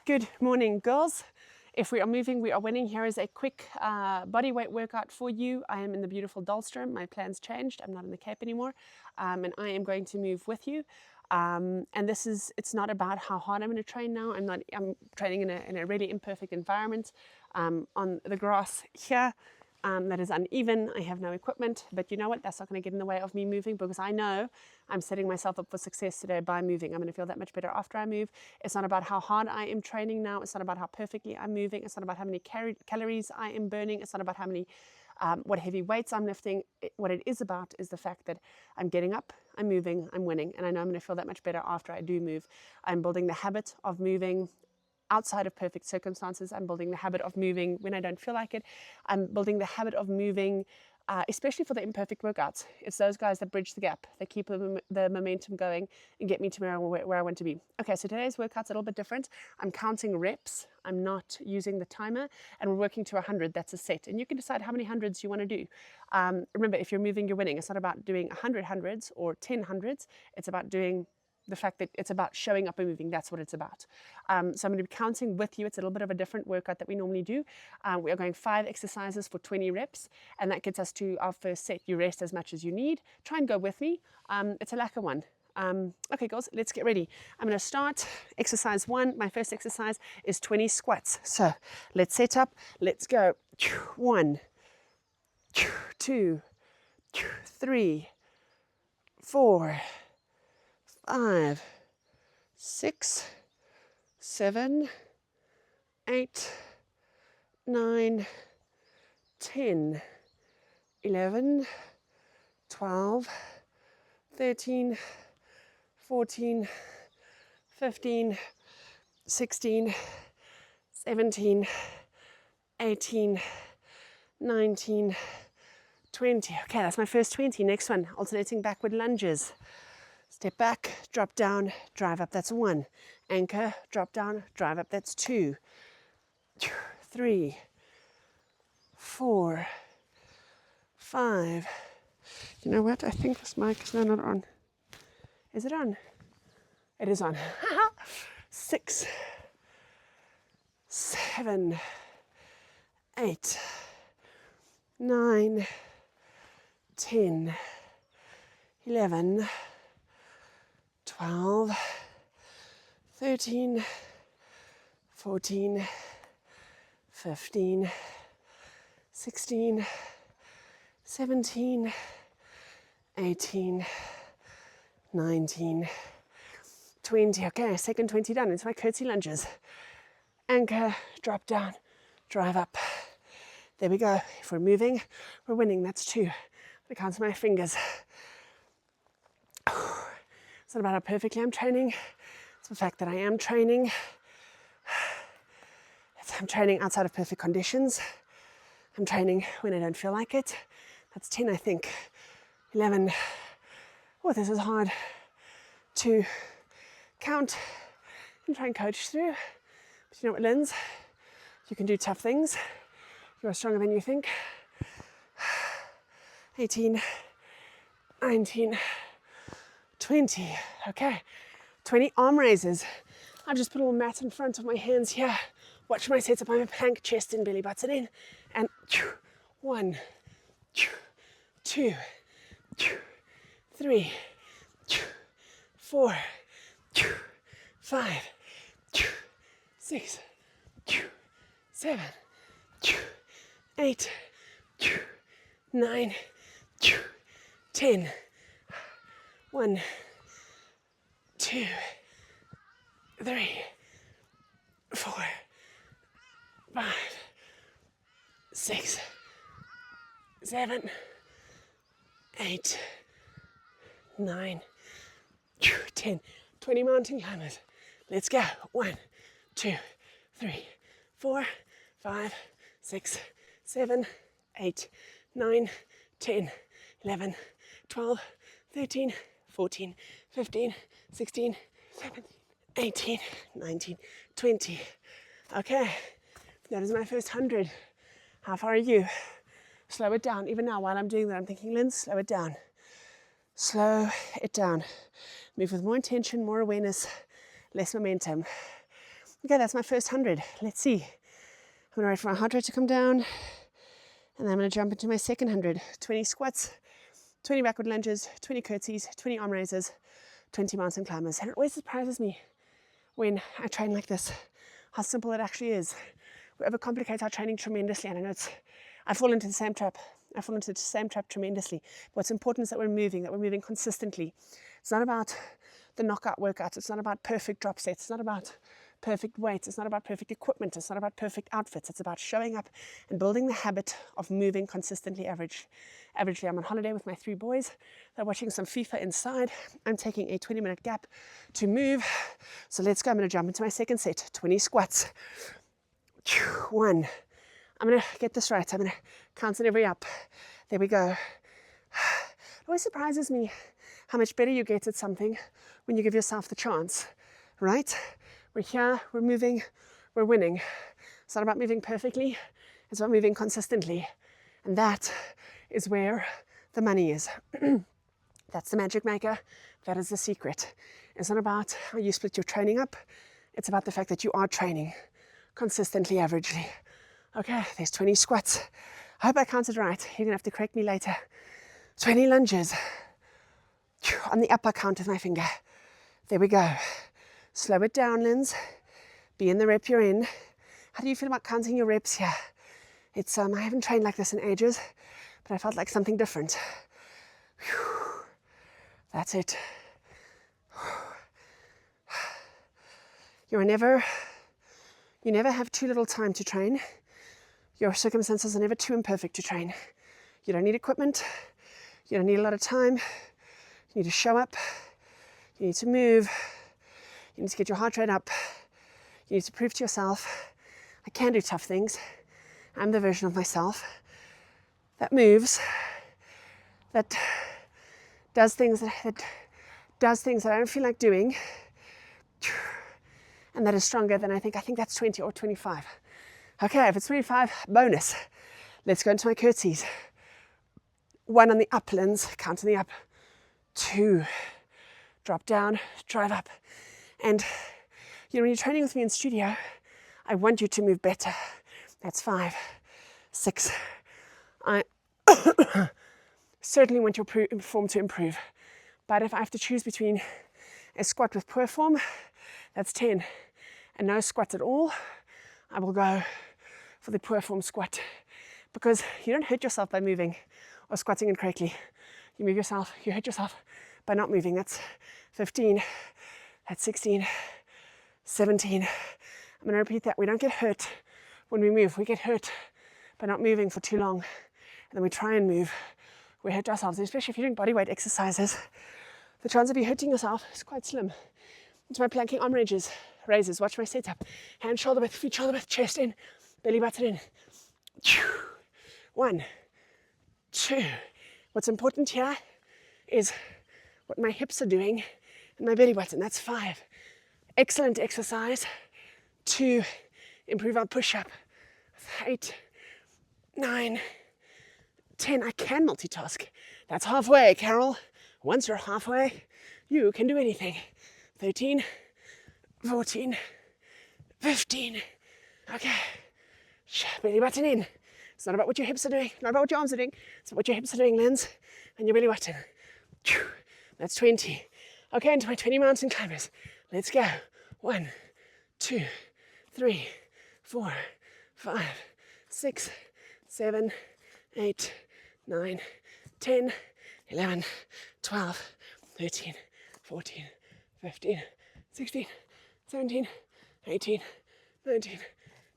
Good morning, girls. If we are moving, we are winning. Here is a quick body weight workout for you. I am in the beautiful Dullies. My plans changed. I'm not in the Cape anymore, and I am going to move with you. And it's not about how hard I'm going to train now. I'm training in a really imperfect environment on the grass here. That is uneven. I have no equipment, but you know what? That's not going to get in the way of me moving, because I know I'm setting myself up for success today by moving. I'm going to feel that much better after I move. It's not about how hard I am training now. It's not about how perfectly I'm moving. It's not about how many calories I am burning. It's not about how many, what heavy weights I'm lifting. What it is about is the fact that I'm getting up, I'm moving, I'm winning, and I know I'm going to feel that much better after I do move. I'm building the habit of moving outside of perfect circumstances. I'm building the habit of moving when I don't feel like it. I'm building the habit of moving, especially for the imperfect workouts. It's those guys that bridge the gap, that keep the momentum going and get me to where I want to be. Okay, so today's workout's a little bit different. I'm counting reps. I'm not using the timer, and we're working to 100. That's a set. And you can decide how many hundreds you want to do. Remember, if you're moving, you're winning. It's not about doing 100 hundreds or 10 hundreds. It's about doing the fact that it's about showing up and moving. That's what it's about. So I'm going to be counting with you. It's a little bit of a different workout that we normally do. We are going 5 exercises for 20 reps, and that gets us to our first set. You rest as much as you need. Try and go with me. It's a lacquer one. Okay, girls, let's get ready. I'm going to start exercise 1. My first exercise is 20 squats. So let's set up. Let's go. 1, 2, 3, 4, 5, 6, 7, 8, 9, 10, 11, 12, 13, 14, 15, 16, 17, 18, 19, 20. Okay, that's my first 20. Next one, alternating backward lunges. Step back, drop down, drive up, that's 1. Anchor, drop down, drive up, that's 2. 3, 4, 5. You know what? I think this mic is not on. Is it on? It is on. 6, 7, 8, 9, 10, 11, 12, 13, 14, 15, 16, 17, 18, 19, 20. Okay, second 20 done. It's my curtsy lunges. Anchor, drop down, drive up. There we go. If we're moving, we're winning. That's 2. I count my fingers. It's not about how perfectly I'm training. It's the fact that I am training. I'm training outside of perfect conditions. I'm training when I don't feel like it. That's 10, I think. 11. Oh, this is hard to count and try and coach through. But you know what, Linz? You can do tough things. You are stronger than you think. 18, 19, 20. Okay, 20 arm raises. I've just put a little mat in front of my hands here. Watch my setup. I'm a plank, chest and belly button in. And 1, 2, 3, 4, 5, 6, 7, 8, 9, 10. 1, 2, 3, 4, 5, 6, 7, 8, 9, 10. 20 mountain climbers. Let's go. 1, 2, 3, 4, 5, 6, 7, 8, 9, 10, 11, 12, 13, 14, 15, 16, 17, 18, 19, 20. Okay, that is my first 100. How far are you? Slow it down. Even now, while I'm doing that, I'm thinking, Lynn, slow it down. Slow it down. Move with more intention, more awareness, less momentum. Okay, that's my first 100. Let's see. I'm gonna wait for my heart rate to come down, and then I'm gonna jump into my second 100. 20 squats, 20 backward lunges, 20 curtsies, 20 arm raises, 20 mountain climbers. And it always surprises me when I train like this, how simple it actually is. We overcomplicate our training tremendously, and I know I fall into the same trap. I fall into the same trap tremendously. But what's important is that we're moving consistently. It's not about the knockout workouts. It's not about perfect drop sets. It's not about perfect weights. It's not about perfect equipment. It's not about perfect outfits. It's about showing up and building the habit of moving consistently. Averagely, I'm on holiday with my 3 boys. They're watching some FIFA inside. I'm taking a 20-minute gap to move. So let's go. I'm going to jump into my second set. 20 squats. 1. I'm going to get this right. I'm going to count it every up. There we go. It always surprises me how much better you get at something when you give yourself the chance, right? We're here, we're moving, we're winning. It's not about moving perfectly, it's about moving consistently. And that is where the money is. That's the magic maker. That is the secret. It's not about how you split your training up. It's about the fact that you are training consistently, averagely. Okay, there's 20 squats. I hope I counted right. You're gonna have to correct me later. 20 lunges. On the upper count with my finger. There we go. Slow it down, Linz. Be in the rep you're in. How do you feel about counting your reps here? It's I haven't trained like this in ages, but I felt like something different. Whew. That's it. You never have too little time to train. Your circumstances are never too imperfect to train. You don't need equipment. You don't need a lot of time. You need to show up. You need to move. You need to get your heart rate up. You need to prove to yourself, I can do tough things. I'm the version of myself that moves, that does things that I don't feel like doing, and that is stronger than I think. I think that's 20 or 25. Okay, if it's 25, bonus. Let's go into my curtsies. 1 on the up, Linz, count on the up. 2, drop down, drive up. And when you're training with me in studio, I want you to move better. That's 5, 6. I certainly want your form to improve. But if I have to choose between a squat with poor form, that's 10. And no squats at all, I will go for the poor form squat. Because you don't hurt yourself by moving or squatting incorrectly. You hurt yourself by not moving. That's 15, that's 16, 17. I'm going to repeat that. We don't get hurt when we move. We get hurt by not moving for too long. And then we try and move. We hurt ourselves, and especially if you're doing bodyweight exercises. The chance of you hurting yourself is quite slim. Into my planking arm raises. Watch my setup. Hand shoulder width, feet shoulder width, chest in, belly button in. 1, 2. What's important here is what my hips are doing and my belly button. That's 5. Excellent exercise to improve our push-up. 8, 9, 10. I can multitask. That's halfway, Carol. Once you're halfway, you can do anything. 13, 14, 15. Okay. Belly button in. It's not about what your hips are doing, not about what your arms are doing. It's about what your hips are doing, Linz, and your belly button. That's 20. Okay, into my 20 mountain climbers. Let's go. 1, 2, 3, 4, 5, 6, 7, 8, 9, 10, 11, 12, 13, 14, 15, 16, 17, 18, 19,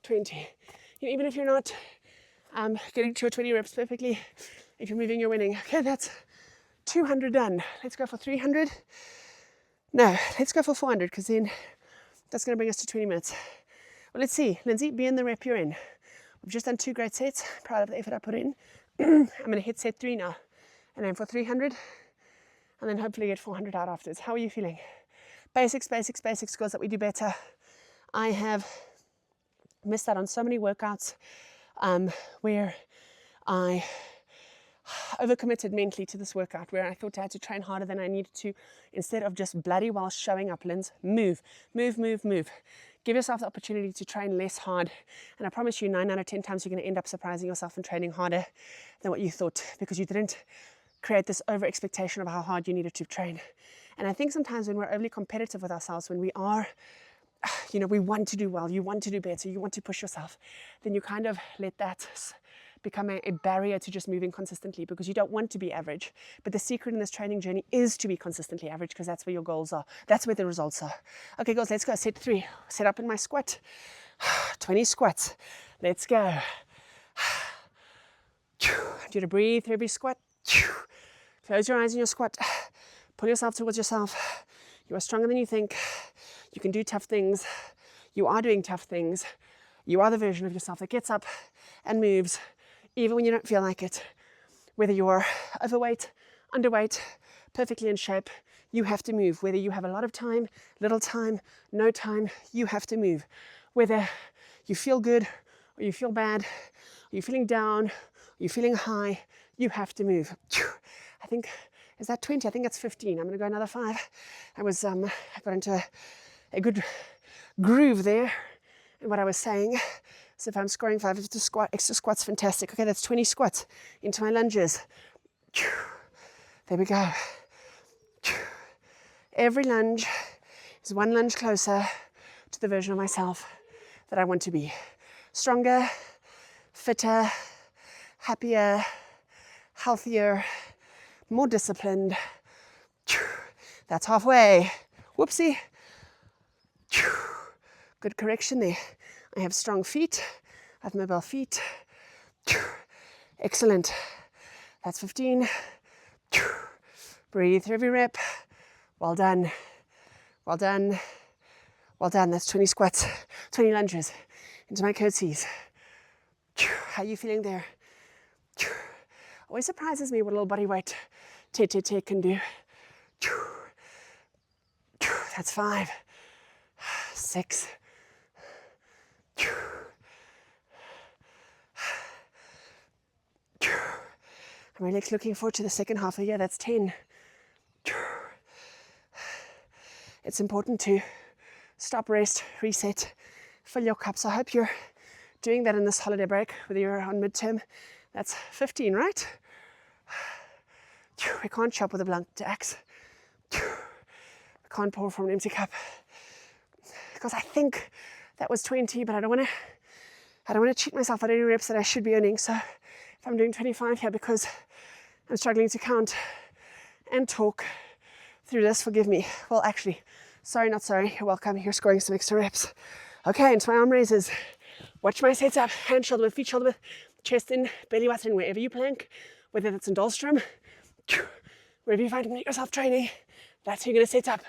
20. Even if you're not getting to your 20 reps perfectly, if you're moving, you're winning. Okay, that's 200 done. Let's go for 300. No, let's go for 400, because then that's going to bring us to 20 minutes. Well, let's see. Lindsay, be in the rep you're in. We've just done 2 great sets. Proud of the effort I put in. I'm going to hit set 3 now and aim for 300, and then hopefully get 400 out afterwards. How are you feeling? Basics, skills that we do better. I have missed out on so many workouts where I overcommitted mentally to this workout, where I thought I had to train harder than I needed to, instead of just bloody well showing up. Linz, move. Give yourself the opportunity to train less hard. And I promise you 9 out of 10 times you're going to end up surprising yourself and training harder than what you thought, because you didn't create this over expectation of how hard you needed to train. And I think sometimes when we're overly competitive with ourselves, when we are, we want to do well, you want to do better, you want to push yourself, then you kind of let that become a barrier to just moving consistently, because you don't want to be average. But the secret in this training journey is to be consistently average, because that's where your goals are. That's where the results are. Okay, girls, let's go. Set 3. Set up in my squat. 20 squats. Let's go. I want you to breathe through every squat. Close your eyes in your squat. Pull yourself towards yourself. You are stronger than you think. You can do tough things. You are doing tough things. You are the version of yourself that gets up and moves even when you don't feel like it. Whether you're overweight, underweight, perfectly in shape, you have to move. Whether you have a lot of time, little time, no time, you have to move. Whether you feel good or you feel bad, or you're feeling down, or you're feeling high, you have to move. I think, is that 20? I think that's 15. I'm going to go another 5. I got into a good groove there in what I was saying. So if I'm scoring 5 extra squats, fantastic. Okay, that's 20 squats into my lunges. There we go. Every lunge is one lunge closer to the version of myself that I want to be. Stronger, fitter, happier, healthier, more disciplined. That's halfway. Whoopsie. Good correction there. I have strong feet. I have mobile feet. Excellent. That's 15. Breathe through every rep. Well done. Well done. Well done. That's 20 squats, 20 lunges into my curtsies. How are you feeling there? Always surprises me what a little body weight te can do. That's 5, 6. I'm really looking forward to the second half of the year. That's 10. It's important to stop, rest, reset, fill your cups. I hope you're doing that in this holiday break, whether you're on midterm. That's 15, right? We can't chop with a blunt axe. We can't pour from an empty cup. Because I think that was 20, but I don't want to cheat myself at any reps that I should be earning. So if I'm doing 25 here because I'm struggling to count and talk through this, forgive me. Well, actually, sorry, not sorry. You're welcome. You're scoring some extra reps. Okay, into my arm raises. Watch my setup. Hand shoulder width, feet shoulder width, chest in, belly button, wherever you plank, whether that's in Dahlstrom, wherever you find yourself training, that's how you're going to set up.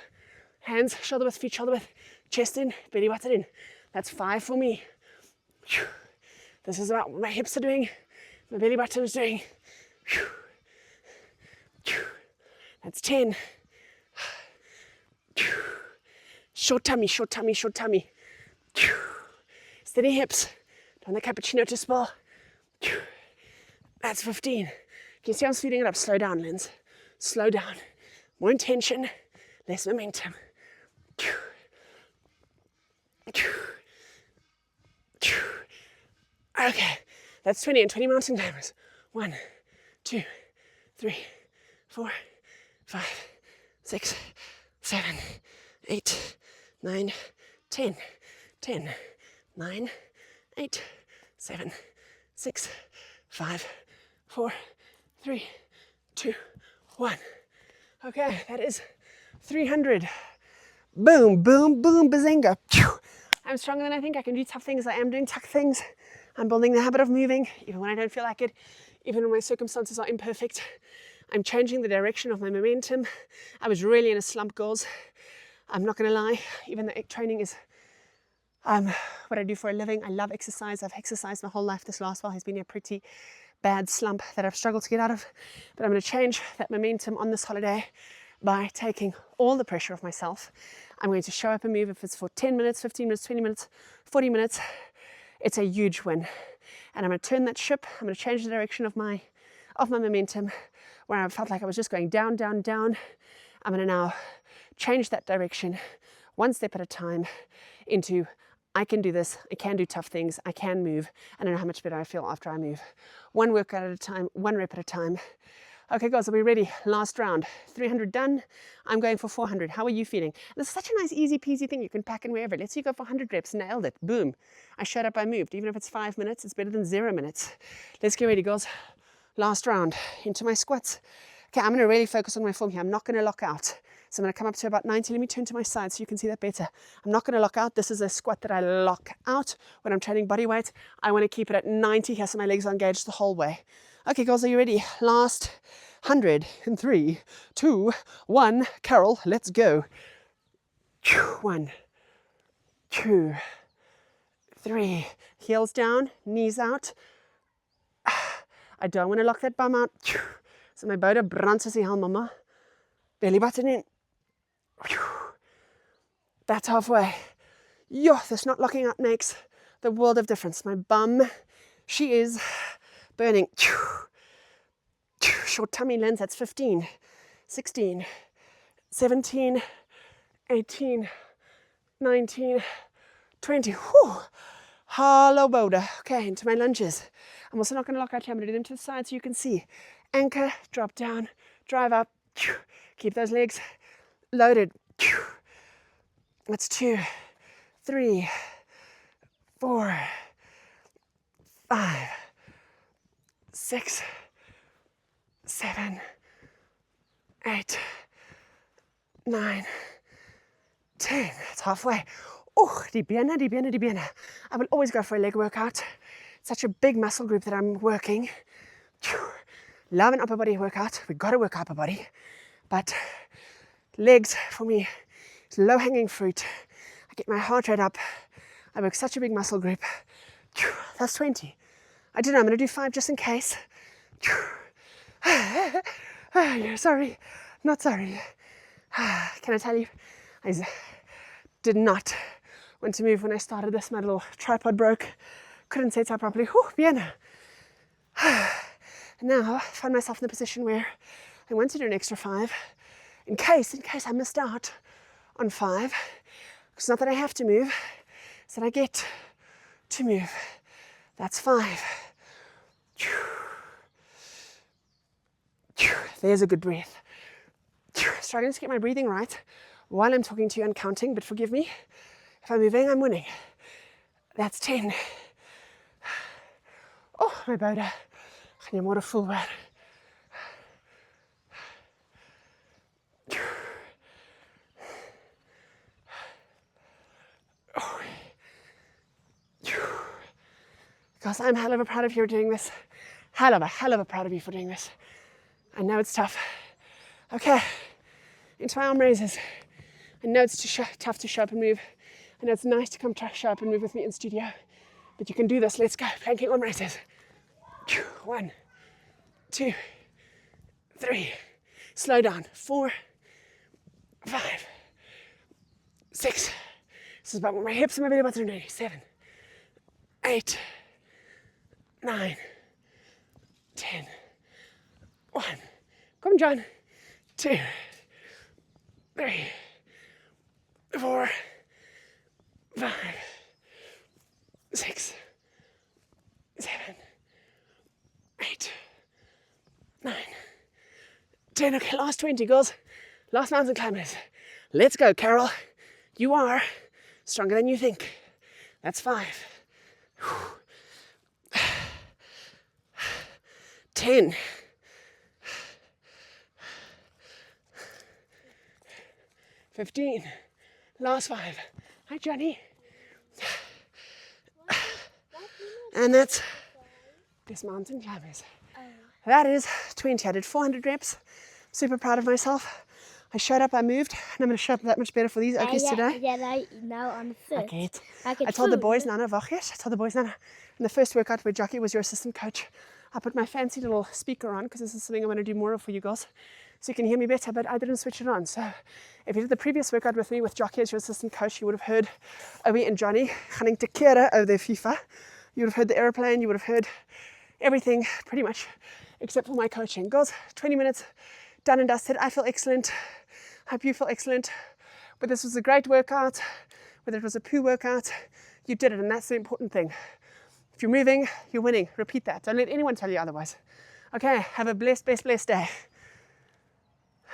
Hands, shoulder width, feet shoulder width, chest in, belly button in. That's 5 for me. This is about what my hips are doing, my belly button is doing. That's 10. Short tummy, short tummy, short tummy. Steady hips. Don't want the cappuccino to spill. That's 15. Can you see I'm speeding it up? Slow down, Linz. Slow down. More intention, less momentum. Okay, that's 20 and 20 mountain climbers. 1, 2, 3, 4, 5, 6, 7, 8, 9, 10, 10, 9, 8, 7, 6, 5, 4, 3, 2, 1. Okay, that is 300. Boom, boom, boom, bazinga. I'm stronger than I think. I can do tough things. I am doing tough things. I'm building the habit of moving, even when I don't feel like it, even when my circumstances are imperfect. I'm changing the direction of my momentum. I was really in a slump, girls. I'm not going to lie. Even though training is what I do for a living, I love exercise. I've exercised my whole life. This last while has been a pretty bad slump that I've struggled to get out of. But I'm going to change that momentum on this holiday by taking all the pressure off myself. I'm going to show up and move. If it's for 10 minutes, 15 minutes, 20 minutes, 40 minutes, it's a huge win. And I'm going to turn that ship. I'm going to change the direction of my momentum. Where I felt like I was just going down, down, down, I'm going to now change that direction one step at a time into I can do this. I can do tough things. I can move. I don't know how much better I feel after I move. One workout at a time, one rep at a time. Okay, guys, are we ready? Last round. 300 done. I'm going for 400. How are you feeling? This is such a nice, easy peasy thing you can pack in wherever. Let's say you go for 100 reps. Nailed it. Boom. I shut up. I moved. Even if it's 5 minutes, it's better than 0 minutes. Let's get ready, girls. Last round. Into my squats. Okay, I'm going to really focus on my form here. I'm not going to lock out. So I'm going to come up to about 90. Let me turn to my side so you can see that better. I'm not going to lock out. This is a squat that I lock out when I'm training body weight. I want to keep it at 90 here so my legs are engaged the whole way. Okay, girls, are you ready? Last 100 in 3, 2, 1. Carol, let's go. 1, 2, 3. Heels down, knees out. I don't want to lock that bum out. So my boude brandt soos die hel, mama. Belly button in. That's halfway. Yo, this not locking out makes the world of difference. My bum, she is burning. Short tummy length, that's 15, 16, 17, 18, 19, 20. Whew. Hollow boulder. Okay, into my lunges. I'm also not going to lock out here. I'm going to do them to the side so you can see. Anchor, drop down, drive up. Keep those legs loaded. That's 2, 3, 4, 5, 6, 7, 8, 9, 10. It's halfway. Oh, die bene, die bene, die bene. I will always go for a leg workout. It's such a big muscle group that I'm working. Love an upper body workout. We've got to work upper body. But legs, for me, is low-hanging fruit. I get my heart rate up. I work such a big muscle group. That's 20. I don't know, I'm going to do 5 just in case. Sorry, not sorry. Can I tell you, I did not want to move when I started this. My little tripod broke. Couldn't set up properly. Whew, Vienna. Now I find myself in the position where I want to do an extra 5 in case I missed out on 5. It's not that I have to move, it's that I get to move. That's 5. There's a good breath. Struggling to get my breathing right while I'm talking to you and counting, but forgive me. If I'm moving, I'm winning. That's 10. Oh, my boude. Gaan jy môre voel waar? Guys, I'm hell of a proud of you for doing this. Hell of a proud of you for doing this. I know it's tough. Okay, into my arm raises. I know it's tough to show up and move. I know it's nice to come show up and move with me in studio. But you can do this. Let's go. Planking arm raises. 1, 2, 3. Slow down. 4, 5, 6. This is about where my hips and my belly button are doing. 7, 8, 9, 10. 1. Come, John. 2, 3, 4, 5, 6, 7, 8, 9, 10. Okay, last 20, girls. Last mountain climbers. Let's go, Carol. You are stronger than you think. That's 5. 10. 15. Last 5. Hi, Johnny. And that's this mountain climbers. That is 20. I did 400 reps. Super proud of myself. I showed up, I moved, and I'm going to show up that much better for these okies today. Yeah, now on the foot. Okay. I told the boys, Nana, wag eers. I told the boys, Nana, in the first workout where Jackie was your assistant coach, I put my fancy little speaker on because this is something I'm going to do more of for you girls, so you can hear me better, but I didn't switch it on. So if you did the previous workout with me with Jackie as your assistant coach, you would have heard Owie and Johnny gaan te kere over their FIFA. You would have heard the airplane, you would have heard everything pretty much except for my coaching. Girls, 20 minutes, done and dusted. I feel excellent. Hope you feel excellent. But this was a great workout, whether it was a poo workout, you did it, and that's the important thing. If you're moving, you're winning. Repeat that. Don't let anyone tell you otherwise. Okay, have a blessed day.